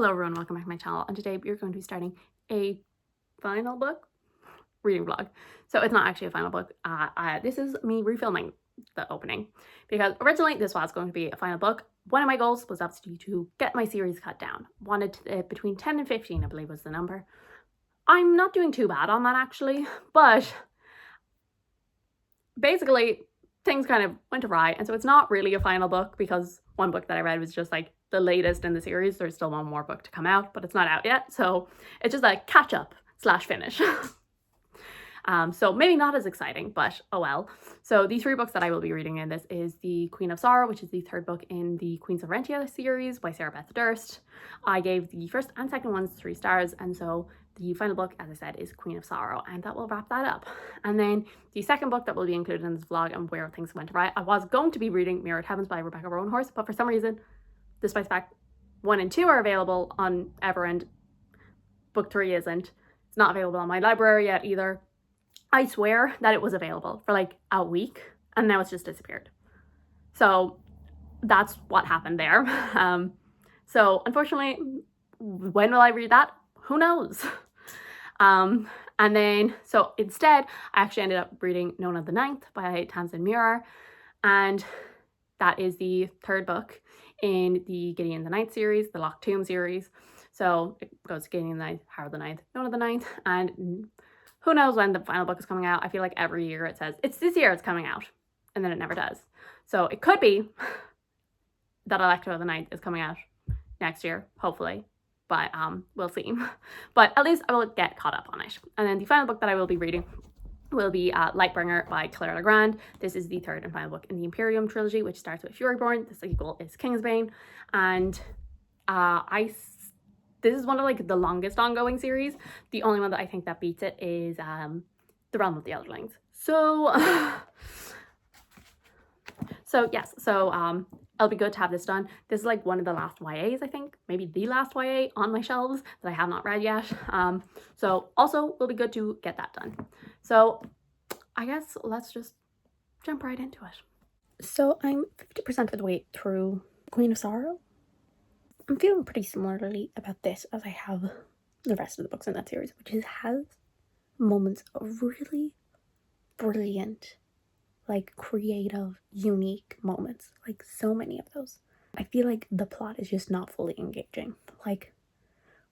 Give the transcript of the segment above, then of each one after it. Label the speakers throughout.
Speaker 1: Hello everyone, welcome back to my channel, and today we're going to be starting a final book reading vlog. So it's not actually a final book, this is me refilming the opening, because originally this was going to be a final book. One of my goals was obviously to get my series cut down. Wanted between 10 and 15, I believe was the number. I'm not doing too bad on that actually, but basically things kind of went awry, and so it's not really a final book, because one book that I read was just like the latest in the series. There's still one more book to come out, but it's not out yet, so it's just a catch up / finish. So maybe not as exciting, but oh well. So the 3 books that I will be reading in this is The Queen of Sorrow, which is the 3rd book in the Queens of Rentia series by Sarah Beth Durst. I gave the first and second ones 3 stars, and so the final book, as I said, is Queen of Sorrow, and that will wrap that up. And then the second book that will be included in this vlog and where things went awry, I was going to be reading Mirrored Heavens by Rebecca Roanhorse, but for some reason, despite the fact 1 and 2 are available on Ever and book 3 isn't. It's not available on my library yet either. I swear that it was available for like a week and now it's just disappeared. So that's what happened there. So unfortunately, when will I read that? Who knows? And then, so instead, I actually ended up reading Nona the Ninth by Tamsin Muir, and that is the 3rd book in the Gideon the Ninth series, the Loch Tomb series. So it goes Gideon the Ninth, Harold the Ninth, Nona the Ninth, and who knows when the final book is coming out. I feel like every year it says, it's this year it's coming out, and then it never does. So it could be that Electra the Ninth is coming out next year, hopefully, but we'll see. But at least I will get caught up on it. And then the final book that I will be reading will be Lightbringer by Claire Legrand. This is the 3rd and final book in the Imperium trilogy, which starts with Furyborn. The sequel is Kingsbane, and this is one of like the longest ongoing series. The only one that I think that beats it is The Realm of the Elderlings. So yes, so it'll be good to have this done. This is like one of the last YAs, I think, maybe the last YA on my shelves that I have not read yet. So also will be good to get that done. So I guess let's just jump right into it. So I'm 50% of the way through Queen of Sorrow. I'm feeling pretty similarly about this as I have the rest of the books in that series, which has moments of really brilliant, like creative, unique moments, like so many of those. I feel like the plot is just not fully engaging. Like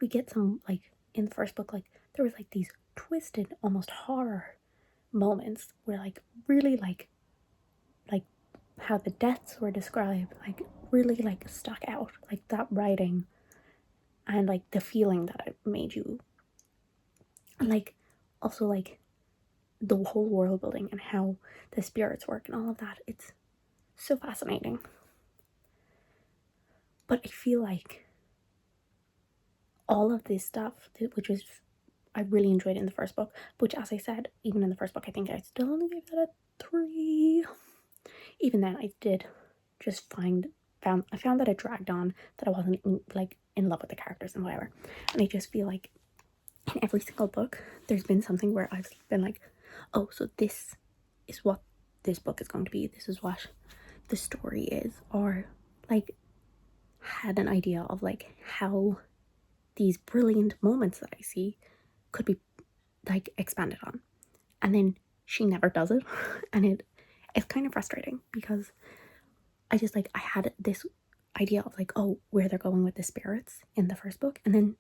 Speaker 1: we get some, like in the 1st book, like there was like these twisted, almost horror moments where like really like how the deaths were described, like really like stuck out, like that writing and like the feeling that it made you, and like also like the whole world building and how the spirits work and all of that. It's so fascinating. But I feel like all of this stuff, which was I really enjoyed in the 1st book, which, as I said, even in the 1st book, I think I still only gave that a 3. Even then, I did just found that it dragged on, that I wasn't in love with the characters and whatever. And I just feel like in every single book, there's been something where I've been like, oh, so this is what this book is going to be. This is what the story is, or like had an idea of like how these brilliant moments that I see could be like expanded on, and then she never does it. And it's kind of frustrating, because I just like, I had this idea of like, oh, where they're going with the spirits in the 1st book, and then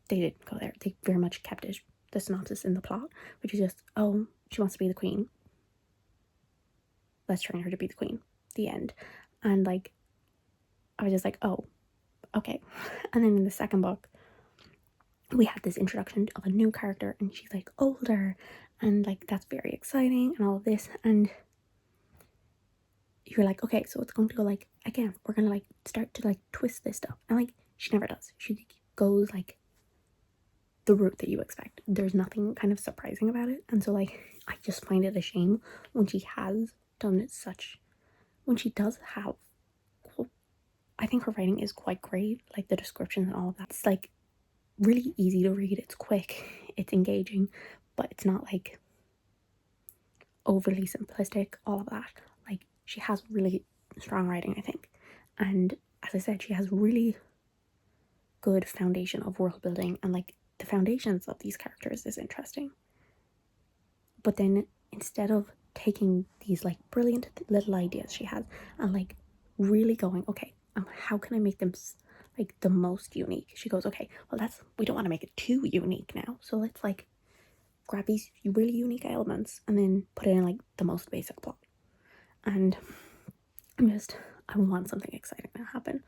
Speaker 1: they didn't go there. They very much kept it, the synopsis in the plot, which is just, oh, she wants to be the queen, let's train her to be the queen, the end. And like I was just like, oh, okay. And then in the 2nd book, we had this introduction of a new character, and she's like older, and like that's very exciting and all of this, and you're like, okay, so it's going to go like, again, we're gonna like start to like twist this stuff, and like she never does. She goes like the route that you expect. There's nothing kind of surprising about it, and so like I just find it a shame when she has done it when she does have, I think her writing is quite great, like the descriptions and all of that. It's like really easy to read, it's quick, it's engaging, but it's not like overly simplistic, all of that. Like she has really strong writing, I think, and as I said, she has really
Speaker 2: good foundation of world building, and like the foundations of these characters is interesting. But then instead of taking these like brilliant little ideas she has and like really going, okay, how can I make them like the most unique? She goes, okay, well we don't want to make it too unique now, so let's like grab these really unique elements and then put it in like the most basic plot. And I want something exciting to happen,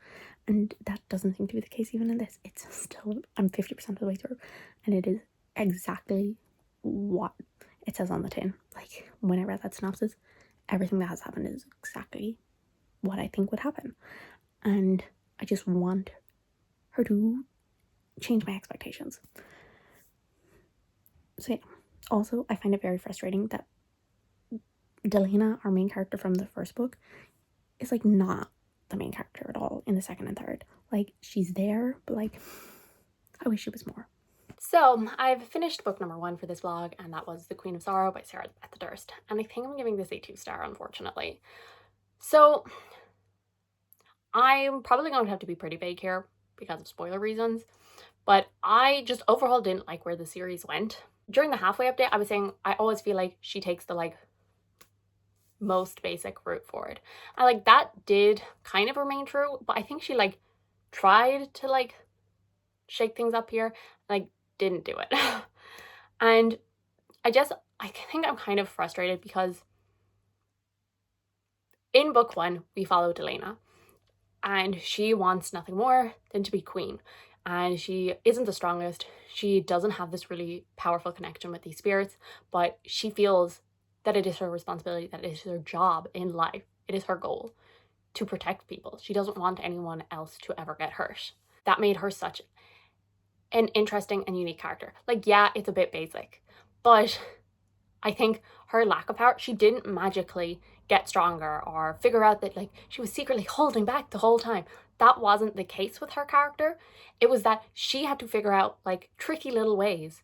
Speaker 2: and that doesn't seem to be the case even in this. It's still, I'm 50% of the way through, and it is exactly what it says on the tin. Like, when I read that synopsis, everything that has happened is exactly what I think would happen, and I just want her to change my expectations. So yeah, also I find it very frustrating that Delena, our main character from the first book, is like not the main character at all in the second and third. Like, she's there, but like, I wish she was more.
Speaker 1: So I've finished book number 1 for this vlog, and that was The Queen of Sorrow by Sarah Beth Durst, and I think I'm giving this a 2-star, unfortunately. So I'm probably going to have to be pretty vague here because of spoiler reasons, but I just overall didn't like where the series went. During the halfway update, I was saying I always feel like she takes the like most basic route forward, and like that did kind of remain true, but I think she like tried to like shake things up here, like didn't do it. And I think I'm kind of frustrated because in book 1 we follow Delena, and she wants nothing more than to be queen, and she isn't the strongest. She doesn't have this really powerful connection with these spirits, but she feels that it is her responsibility, that it is her job in life, it is her goal to protect people. She doesn't want anyone else to ever get hurt. That made her such an interesting and unique character. Like, yeah, it's a bit basic, but I think her lack of power, she didn't magically get stronger or figure out that like she was secretly holding back the whole time. That wasn't the case with her character. It was that she had to figure out like tricky little ways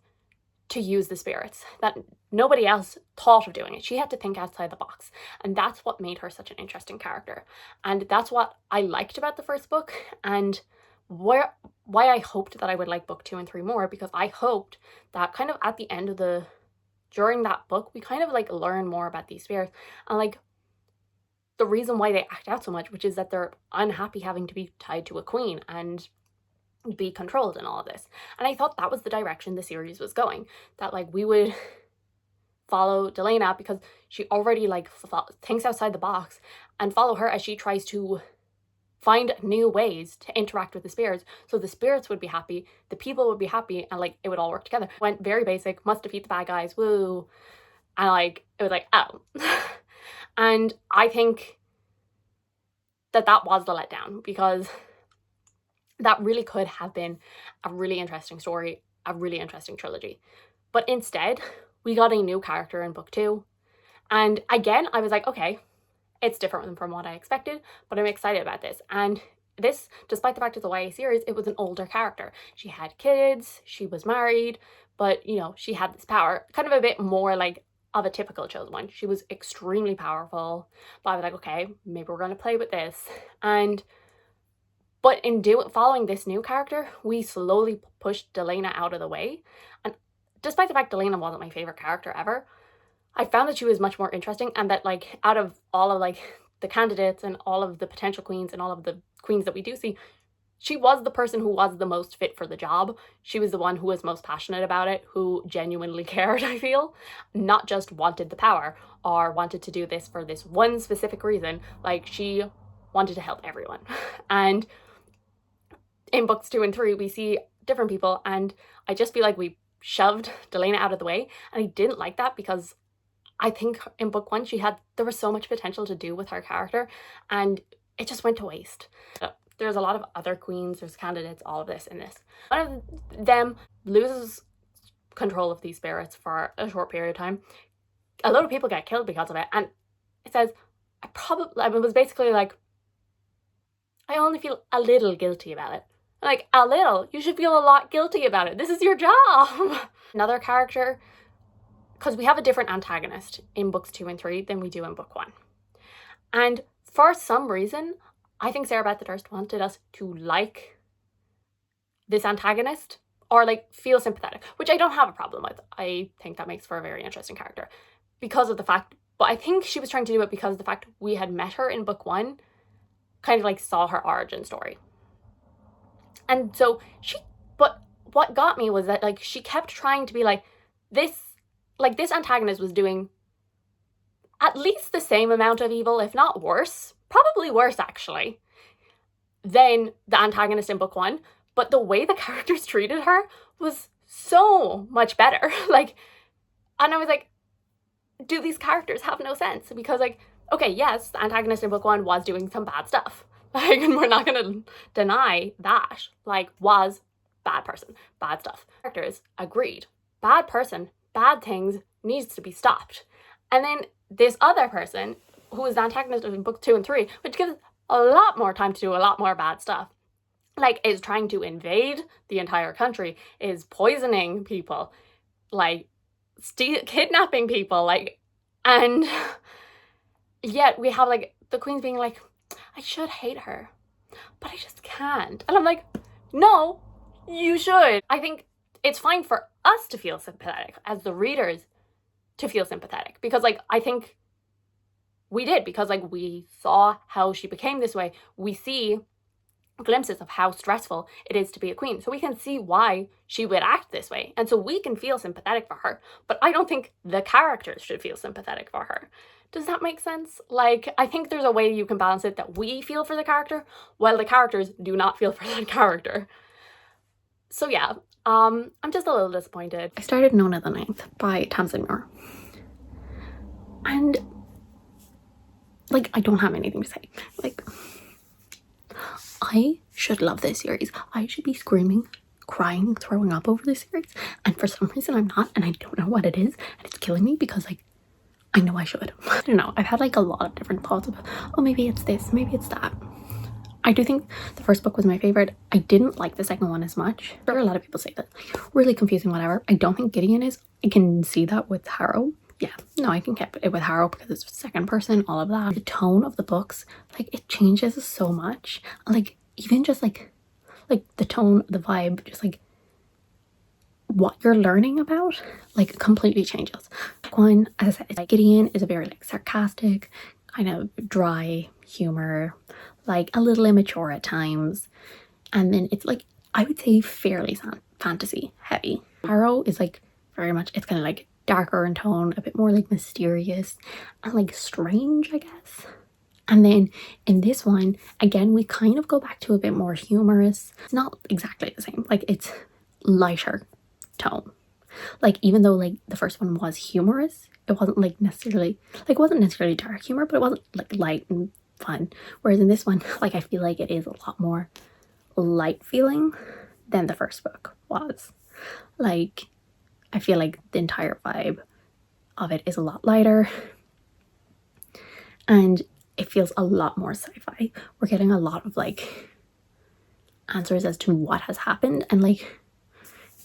Speaker 1: to use the spirits that nobody else thought of doing it. She had to think outside the box, and that's what made her such an interesting character. And that's what I liked about the first book, and why I hoped that I would like book 2 and 3 more, because I hoped that kind of at the end of during that book, we kind of like learn more about these spirits and like the reason why they act out so much, which is that they're unhappy having to be tied to a queen and be controlled in all of this. And I thought that was the direction the series was going, that like we would follow Delena because she already like thinks outside the box, and follow her as she tries to find new ways to interact with the spirits, so the spirits would be happy, the people would be happy, and like it would all work together. Went very basic, must defeat the bad guys, woo. And like it was like, oh. And I think that was the letdown, because that really could have been a really interesting story, a really interesting trilogy. But instead, we got a new character in book 2. And again, I was like, okay, it's different from what I expected, but I'm excited about this. And this, despite the fact it's a YA series, it was an older character. She had kids, she was married, but you know, she had this power, kind of a bit more like of a typical chosen one. She was extremely powerful, but I was like, okay, maybe we're gonna play with this. But in following this new character, we slowly pushed Delena out of the way. And despite the fact Delena wasn't my favorite character ever, I found that she was much more interesting, and that like out of all of like the candidates and all of the potential queens and all of the queens that we do see, she was the person who was the most fit for the job. She was the one who was most passionate about it, who genuinely cared, I feel, not just wanted the power or wanted to do this for this one specific reason. Like, she wanted to help everyone. And in books 2 and 3, we see different people, and I just feel like we shoved Delena out of the way, and I didn't like that, because I think in book 1 there was so much potential to do with her character, and it just went to waste. There's a lot of other queens, there's candidates, all of this in this. One of them loses control of these spirits for a short period of time. A lot of people get killed because of it, and it says, I was basically like, I only feel a little guilty about it. Like, a little? You should feel a lot guilty about it. This is your job. Another character, because we have a different antagonist in books 2 and 3 than we do in book 1. And for some reason, I think Sarah Beth Durst wanted us to like this antagonist or like feel sympathetic, which I don't have a problem with. I think that makes for a very interesting character because of the fact, but I think she was trying to do it because of the fact we had met her in book 1, kind of like saw her origin story. And so but what got me was that like she kept trying to be like this antagonist was doing at least the same amount of evil, if not worse, probably worse actually, than the antagonist in book 1. But the way the characters treated her was so much better. Like, and I was like, do these characters have no sense? Because like, okay, yes, the antagonist in book 1 was doing some bad stuff. Like, and we're not gonna deny that. Like, was bad person, bad stuff. Characters agreed. Bad person, bad things needs to be stopped. And then this other person, who is the antagonist in book 2 and 3, which gives a lot more time to do a lot more bad stuff, like is trying to invade the entire country, is poisoning people, like kidnapping people, like, and yet we have like the queen's being like, I should hate her, but I just can't. And I'm like, no, you should. I think it's fine for us to feel sympathetic, as the readers to feel sympathetic, because like I think we did, because like we saw how she became this way. We see glimpses of how stressful it is to be a queen, so we can see why she would act this way, and so we can feel sympathetic for her. But I don't think the characters should feel sympathetic for her. Does that make sense? Like, I think there's a way you can balance it that we feel for the character while the characters do not feel for that character. So yeah, I'm just a little disappointed.
Speaker 2: I started Nona the Ninth by Tamsin Muir, and like I don't have anything to say. Like, I should love this series. I should be screaming, crying, throwing up over this series, and for some reason I'm not, and I don't know what it is, and it's killing me because like I know I should. I don't know. I've had like a lot of different thoughts about, oh, maybe it's this, maybe it's that. I do think the first book was my favorite. I didn't like the second one as much. There are a lot of people say that, really confusing, whatever. I don't think Gideon is. I can see that with Harrow. Yeah, no, I can get it with Harrow because it's second person, all of that. The tone of the books, like it changes so much. Like even just like the tone, the vibe, just like what you're learning about, like completely changes. One, as I said, it's like Gideon is a very like sarcastic, kind of dry humor, like a little immature at times, and then it's like I would say fairly fantasy heavy. Harrow is like very much, it's kind of like darker in tone, a bit more like mysterious and like strange, I guess. And then in this one, again, we kind of go back to a bit more humorous. It's not exactly the same, like it's lighter tone. Like even though like the first one was humorous, it wasn't like necessarily, like it wasn't necessarily dark humor, but it wasn't like light and fun. Whereas in this one, like I feel like it is a lot more light feeling than the first book was. Like I feel like the entire vibe of it is a lot lighter, and it feels a lot more sci-fi. We're getting a lot of like answers as to what has happened, and like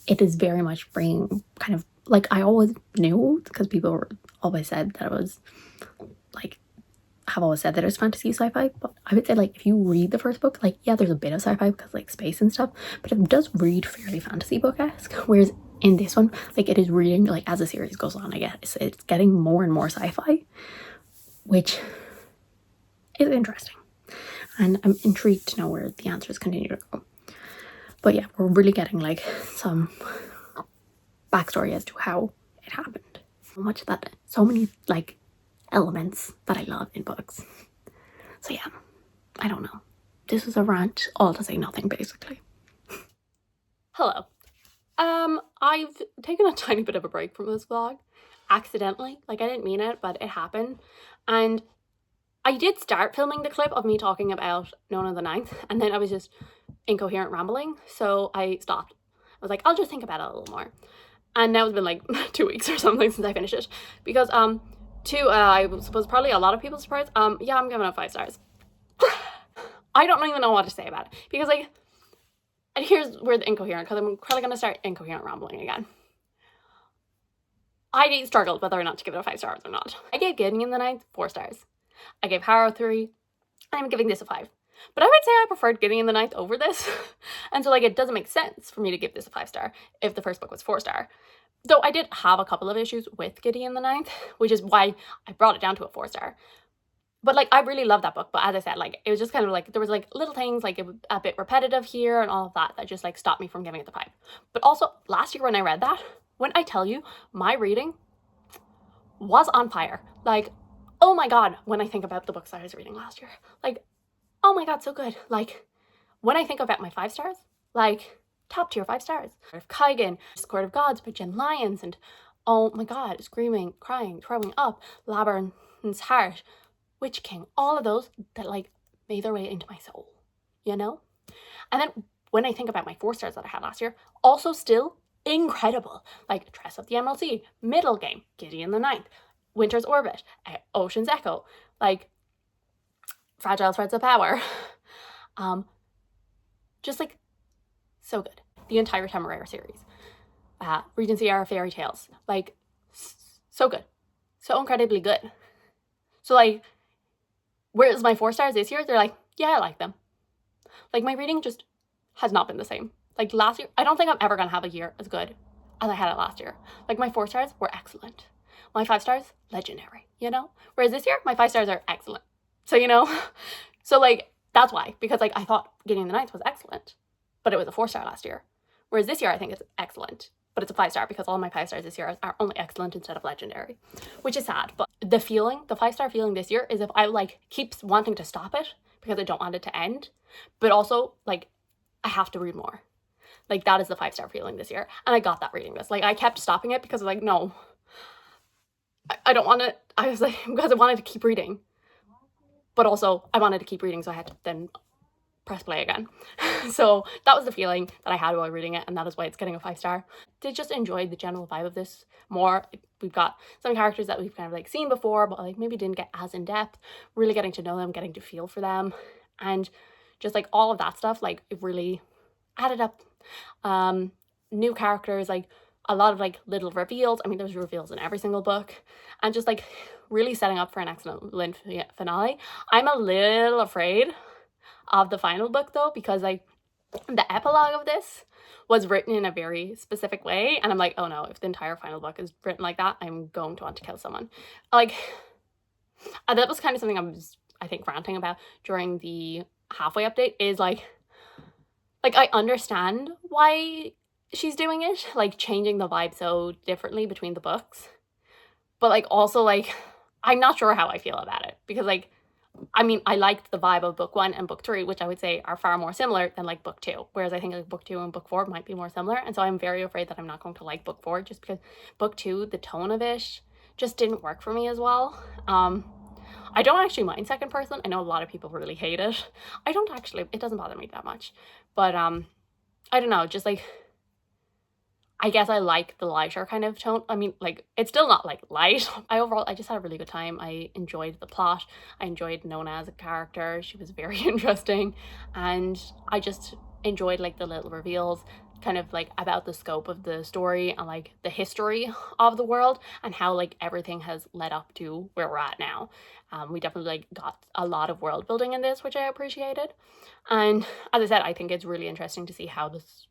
Speaker 2: it is very much bringing kind of like, I always knew because people were always said that it was like, have always said that it's fantasy sci-fi, but I would say like if you read the first book, like yeah, there's a bit of sci-fi because like space and stuff, but it does read fairly fantasy book-esque. Whereas in this one, like it is reading, like as the series goes on, I guess it's getting more and more sci-fi, which is interesting, and I'm intrigued to know where the answers continue to go. But yeah, we're really getting like some backstory as to how it happened. So much that, so many like elements that I love in books. So yeah, I don't know. This was a rant, all to say nothing, basically.
Speaker 1: Hello. I've taken a tiny bit of a break from this vlog, accidentally. Like I didn't mean it, but it happened. And I did start filming the clip of me talking about Nona the Ninth, and then I was just incoherent rambling, so I stopped. I was like, I'll just think about it a little more. And now it's been like 2 weeks or something since I finished it, because I suppose probably a lot of people's surprise, yeah, I'm giving it 5 stars. I don't even know what to say about it, because like, and here's where the incoherent, because I'm probably gonna start incoherent rambling again. I struggled whether or not to give it a 5 stars or not. I gave Gideon the Ninth 4 stars. I gave Harrow 3. I'm giving this a 5. But I would say I preferred Gideon the Ninth over this. And so like it doesn't make sense for me to give this a 5-star if the first book was 4-star. Though I did have a couple of issues with Gideon the Ninth, which is why I brought it down to a 4-star. But like I really love that book, but as I said, like it was just kind of like there was like little things like it was a bit repetitive here and all of that just like stopped me from giving it the 5. But also last year when I read that, when I tell you my reading was on fire, like oh my god, when I think about the books I was reading last year, like oh my god, so good. Like when I think about my 5 stars, like top tier 5 stars. Kaigan, Court of Gods by Jen Lyons, and oh my god, Screaming, Crying, Throwing Up, Labyrinth's Heart, Witch King, all of those that like made their way into my soul, you know? And then when I think about my 4 stars that I had last year, also still incredible, like Dress of the MLC, Middle Game, Gideon the Ninth, Winter's Orbit, Ocean's Echo, like Fragile Threads of Power, just like so good. The entire Temeraire series, Regency Era Fairy Tales, like so good, so incredibly good. So like, whereas my 4 stars this year, they're like, yeah, I like them. Like my reading just has not been the same. Like last year, I don't think I'm ever gonna have a year as good as I had it last year. Like my 4 stars were excellent. My 5 stars, legendary, you know? Whereas this year, my 5 stars are excellent. So, you know, so like, that's why, because like I thought Gideon the Ninth was excellent, but it was a 4-star last year. Whereas this year, I think it's excellent, but it's a 5-star because all my 5 stars this year are only excellent instead of legendary, which is sad. But the feeling, the 5-star feeling this year is if I like keep wanting to stop it because I don't want it to end, but also like I have to read more. Like that is the 5-star feeling this year. And I got that reading this. Like I kept stopping it because I was like, no, I don't want to. I was like, because I wanted to keep reading, but also I wanted to keep reading, so I had to then press play again. So that was the feeling that I had while reading it, and that is why it's getting a 5-star. Did just enjoy the general vibe of this more. We've got some characters that we've kind of like seen before, but like maybe didn't get as in depth, really getting to know them, getting to feel for them, and just like all of that stuff, like it really added up. New characters, like a lot of like little reveals. I mean, there's reveals in every single book, and just like really setting up for an excellent finale. I'm a little afraid of the final book though, because like the epilogue of this was written in a very specific way, and I'm like, oh no, if the entire final book is written like that, I'm going to want to kill someone. Like that was kind of something I think ranting about during the halfway update, is like I understand why she's doing it, like changing the vibe so differently between the books, but like also like I'm not sure how I feel about it, because like I mean, I liked the vibe of book 1 and book 3, which I would say are far more similar than like book 2, whereas I think like book 2 and book 4 might be more similar, and so I'm very afraid that I'm not going to like book 4 just because book 2, the tone of it just didn't work for me as well. I don't actually mind second person. I know a lot of people really hate it. I don't actually, it doesn't bother me that much, but I don't know, just like I guess I like the lighter kind of tone. I mean, like, it's still not, like, light. I just had a really good time. I enjoyed the plot. I enjoyed Nona as a character. She was very interesting. And I just enjoyed, like, the little reveals kind of, like, about the scope of the story and, like, the history of the world and how, like, everything has led up to where we're at now. We definitely, like, got a lot of world building in this, which I appreciated. And as I said, I think it's really interesting to see how this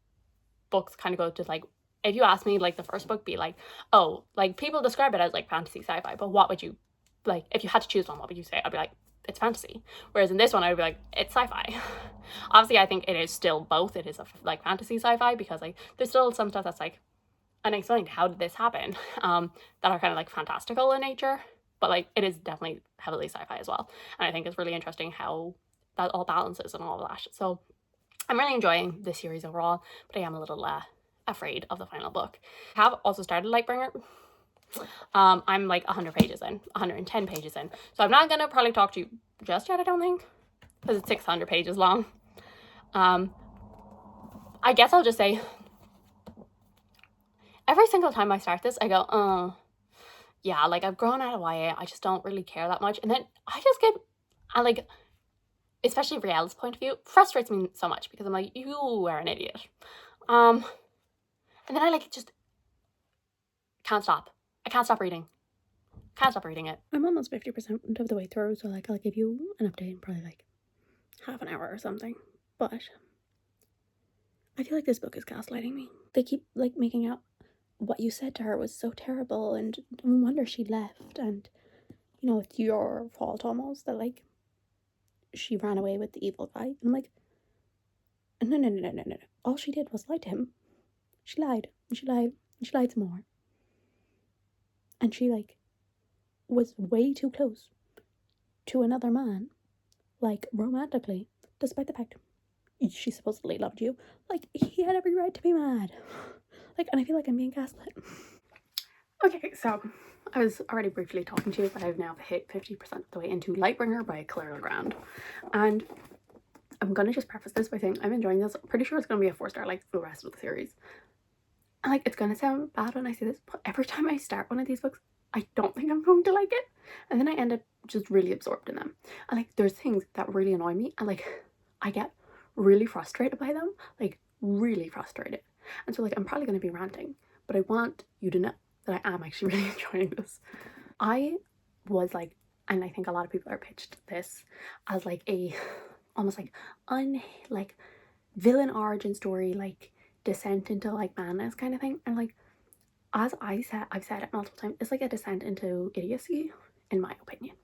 Speaker 1: books kind of go to, like, if you ask me, like, the first book be like, oh, like, people describe it as, like, fantasy sci-fi, but what would you, like, if you had to choose one, what would you say? I'd be like, it's fantasy. Whereas in this one, I would be like, it's sci-fi. Obviously, I think it is still both. It is, like, fantasy sci-fi, because, like, there's still some stuff that's, like, unexplained. How did this happen? That are kind of, like, fantastical in nature. But, like, it is definitely heavily sci-fi as well. And I think it's really interesting how that all balances and all of that. So I'm really enjoying this series overall, but I am a little, afraid of the final book. I have also started Lightbringer. I'm like 100 pages in, 110 pages in. So I'm not gonna probably talk to you just yet, I don't think, because it's 600 pages long. I guess I'll just say, every single time I start this, I go, oh, yeah, like I've grown out of YA. I just don't really care that much. And then I just get, I like, especially Rielle's point of view, frustrates me so much, because I'm like, you are an idiot. And then I like just can't stop. I can't stop reading. Can't stop reading it.
Speaker 2: I'm almost 50% of the way through, so like I'll give you an update in probably like half an hour or something. But I feel like this book is gaslighting me. They keep like making out what you said to her was so terrible, and no wonder she left, and you know, it's your fault almost that like she ran away with the evil guy. And I'm like, no. All she did was lie to him. She lied, and she lied, and she lied some more. And she like was way too close to another man, like romantically, despite the fact she supposedly loved you. Like, he had every right to be mad. Like, and I feel like I'm being gaslit.
Speaker 1: Okay, so I was already briefly talking to you, but I've now hit 50% of the way into Lightbringer by Claire Legrand. And I'm gonna just preface this by saying I'm enjoying this. I'm pretty sure it's gonna be a 4-star like the rest of the series. And like, it's gonna sound bad when I say this, but every time I start one of these books, I don't think I'm going to like it. And then I end up just really absorbed in them. And like, there's things that really annoy me, and like, I get really frustrated by them, like really frustrated. And so like, I'm probably gonna be ranting, but I want you to know that I am actually really enjoying this. I was like, and I think a lot of people are pitched this as like a almost like like villain origin story, like descent into like madness kind of thing. And like, as I've said it multiple times, it's like a descent into idiocy, in my opinion.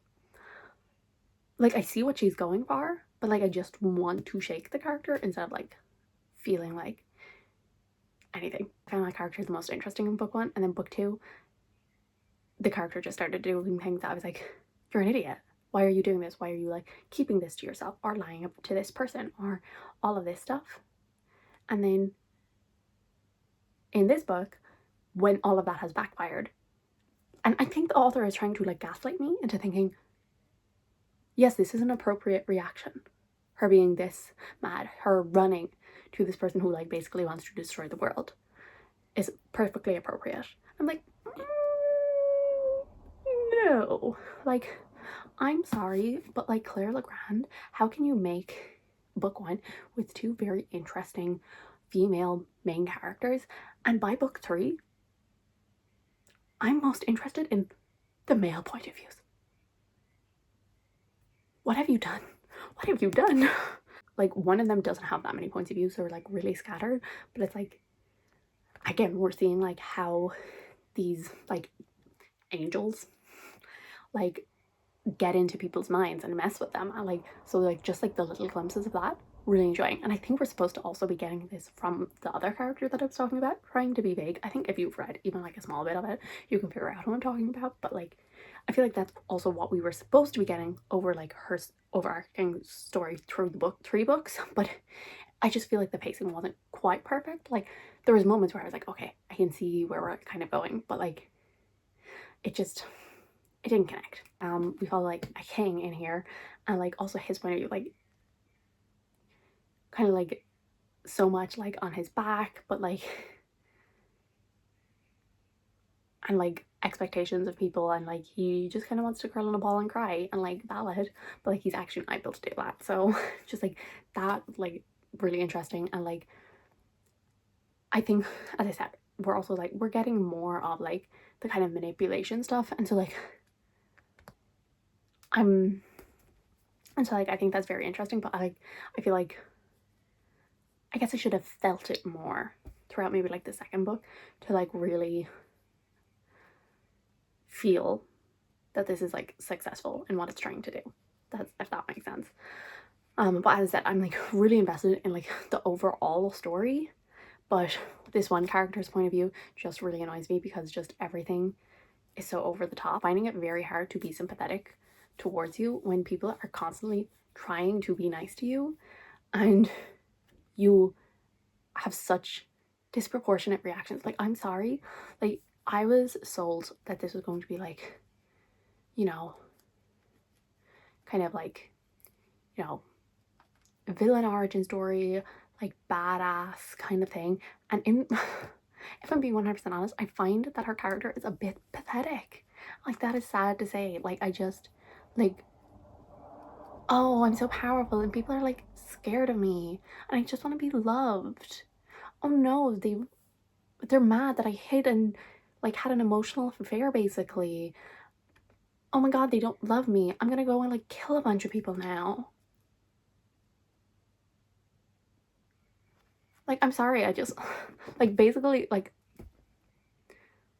Speaker 1: Like, I see what she's going for, but like, I just want to shake the character instead of like feeling like anything. I found my character the most interesting in book 1, and then book 2, the character just started doing things that I was like, you're an idiot. Why are you doing this? Why are you like keeping this to yourself, or lying to this person, or all of this stuff? And then in this book, when all of that has backfired, and I think the author is trying to like gaslight me into thinking, yes, this is an appropriate reaction. Her being this mad, her running to this person who like basically wants to destroy the world is perfectly appropriate. I'm like, no. Like, I'm sorry, but like, Claire Legrand, how can you make book 1 with 2 very interesting female main characters, and by book 3, I'm most interested in the male point of views? What have you done? What have you done? Like, one of them doesn't have that many points of view, so they're like really scattered, but it's like, again, we're seeing like how these like angels like get into people's minds and mess with them, and like, so like, just like the little glimpses of that, really enjoying. And I think we're supposed to also be getting this from the other character that I was talking about, trying to be vague. I think if you've read even like a small bit of it, you can figure out what I'm talking about. But like, I feel like that's also what we were supposed to be getting over like her overarching story through the book 3 books. But I just feel like the pacing wasn't quite perfect. Like, there was moments where I was like, okay, I can see where we're kind of going, but like, it didn't connect. We follow like a king in here, and like also his point of view, like kind of like so much like on his back, but like, and like expectations of people, and like he just kind of wants to curl in a ball and cry, and like valid, but like he's actually not able to do that. So just like that, like really interesting. And like, I think, as I said, we're also like, we're getting more of like the kind of manipulation stuff, and so like I'm and so like, I think that's very interesting. But I feel like I guess I should have felt it more throughout maybe like the second book to like really feel that this is like successful in what it's trying to do. That's, if that makes sense. But as I said, I'm like really invested in like the overall story, but this one character's point of view just really annoys me because just everything is so over the top. Finding it very hard to be sympathetic towards you when people are constantly trying to be nice to you, and you have such disproportionate reactions. Like, I'm sorry, like, I was sold that this was going to be like, you know, kind of like, you know, villain origin story, like badass kind of thing. And in if I'm being 100% honest, I find that her character is a bit pathetic. Like, that is sad to say. Like, I just like, oh, I'm so powerful and people are like scared of me and I just want to be loved. Oh no, they're mad that I hid and like had an emotional affair basically. Oh my god, they don't love me. I'm gonna go and like kill a bunch of people now. Like, I'm sorry, I just, like, basically, like,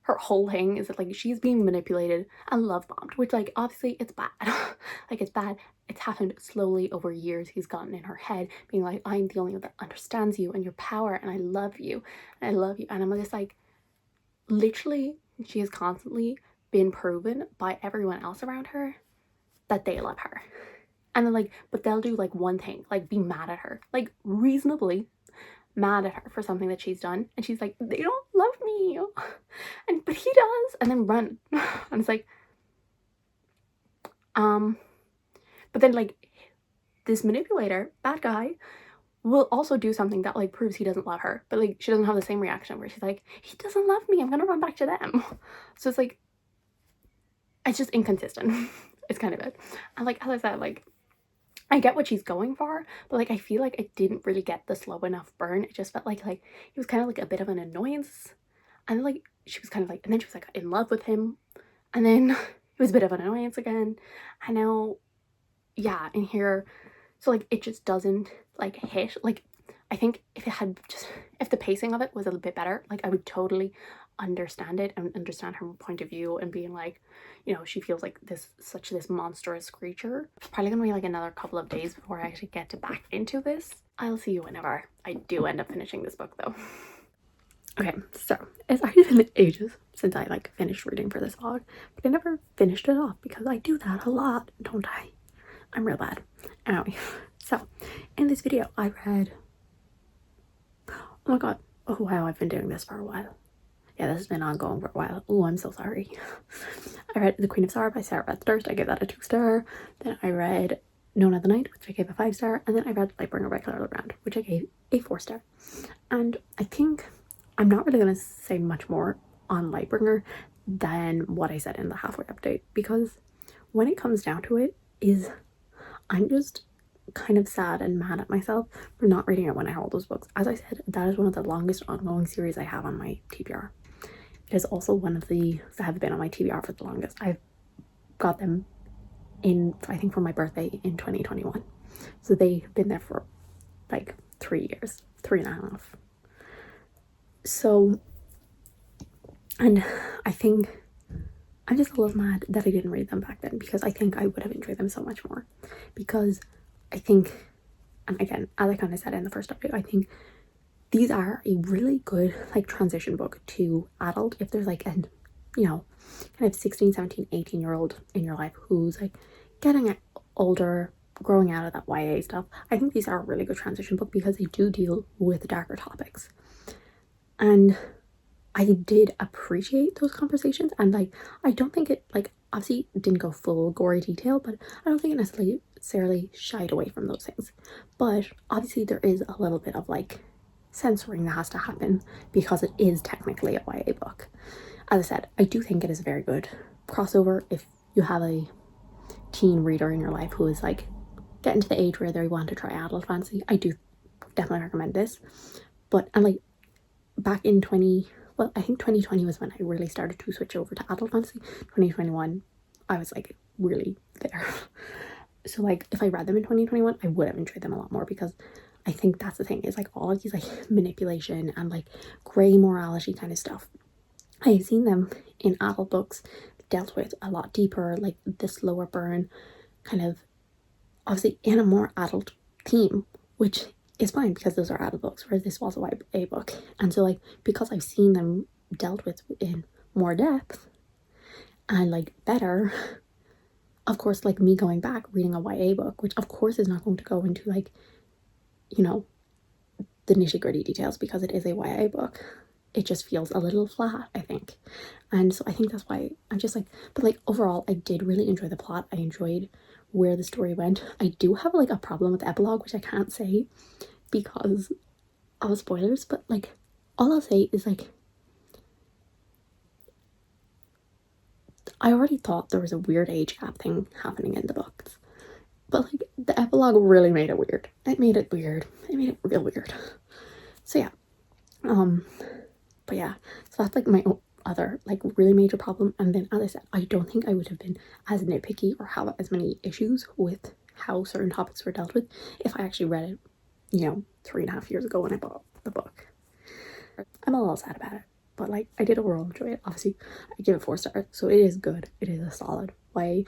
Speaker 1: her whole thing is that, like, she's being manipulated and love bombed, which, like, obviously it's bad. Like, it's bad. It's happened slowly over years. He's gotten in her head, being like, I'm the only one that understands you and your power, and I love you, and I love you. And I'm just like, literally, she has constantly been proven by everyone else around her that they love her. And then, like, but they'll do, like, one thing, like, be mad at her, like, reasonably mad at her for something that she's done, and she's like, they don't love me, and but he does, and then run. And it's like, but then, like, this manipulator, bad guy, will also do something that, like, proves he doesn't love her, but, like, she doesn't have the same reaction where she's like, he doesn't love me, I'm gonna run back to them. So it's like, it's just inconsistent. It's kind of it. And, like, as I said, like, I get what she's going for, but, like, I feel like it didn't really get the slow enough burn. It just felt like he was kind of like a bit of an annoyance, and like she was kind of like, and then she was like in love with him, and then he was a bit of an annoyance again, and now, yeah, in here, so like it just doesn't like hit. Like, I think if the pacing of it was a little bit better, like I would totally understand it and understand her point of view and being like, you know, she feels like this monstrous creature. It's probably gonna be like another couple of days before I actually get back into this. I'll see you whenever I do end up finishing this book though. Okay, so it's actually been ages since I like finished reading for this vlog, but I never finished it off because I do that a lot, don't I? I'm real bad. Anyway, so in this video I read, oh my god, oh wow, I've been doing this for a while. Yeah, this has been ongoing for a while. Oh, I'm so sorry. I read The Queen of Sorrow by Sarah Beth Durst. I gave that a 2-star. Then I read Known of the Night, which I gave a 5-star. And then I read Lightbringer by Clara LeBrand, which I gave a 4-star. And I think I'm not really going to say much more on Lightbringer than what I said in the halfway update, because when it comes down to it, I'm just kind of sad and mad at myself for not reading it when I had all those books. As I said, that is one of the longest ongoing series I have on my TBR. It is also one of the that have been on my TBR for the longest. I've got them in, I think, for my birthday in 2021. So they've been there for like 3 years, 3.5. So, and I think I'm just a little mad that I didn't read them back then, because I think I would have enjoyed them so much more. Because I think, and again, as I kind of said in the first update, I think these are a really good like transition book to adult. If there's like an, you know, kind of 16, 17, 18-year-old in your life who's like getting older, growing out of that YA stuff, I think these are a really good transition book because they do deal with darker topics. And I did appreciate those conversations, and like I don't think it, like, obviously didn't go full gory detail, but I don't think it necessarily shied away from those things. But obviously there is a little bit of like censoring that has to happen because it is technically a YA book. As I said, I do think it is a very good crossover if you have a teen reader in your life who is like getting to the age where they want to try adult fantasy. I do definitely recommend this. But, and like back in I think 2020 was when I really started to switch over to adult fantasy. 2021, I was like really there. So like if I read them in 2021, I would have enjoyed them a lot more, because I think that's the thing, is like all of these like manipulation and like grey morality kind of stuff, I've seen them in adult books dealt with a lot deeper, like the slower burn, kind of obviously in a more adult theme, which is fine because those are adult books, whereas this was a YA book. And so like because I've seen them dealt with in more depth and like better, of course, like me going back reading a YA book, which of course is not going to go into like, you know, the nitty-gritty details because it is a YA book, it just feels a little flat, I think. And so I think that's why I'm just like, but like overall I did really enjoy the plot. I enjoyed where the story went. I do have like a problem with the epilogue, which I can't say because of spoilers, but like all I'll say is like I already thought there was a weird age gap thing happening in the books, but like the epilogue really made it weird. It made it weird. It made it real weird. So yeah, but yeah, so that's like my other like really major problem. And then as I said, I don't think I would have been as nitpicky or have as many issues with how certain topics were dealt with if I actually read it, you know, 3.5 years ago when I bought
Speaker 2: the book. I'm a little sad about it, but like I did overall enjoy it. Obviously, I give it 4 stars, so it is good. It is a solid YA.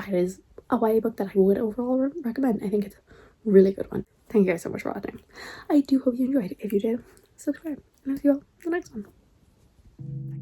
Speaker 2: It is a YA book that I would overall recommend. I think it's a really good one. Thank you guys so much for watching. I do hope you enjoyed it. If you did, subscribe, and I'll see you all in the next one.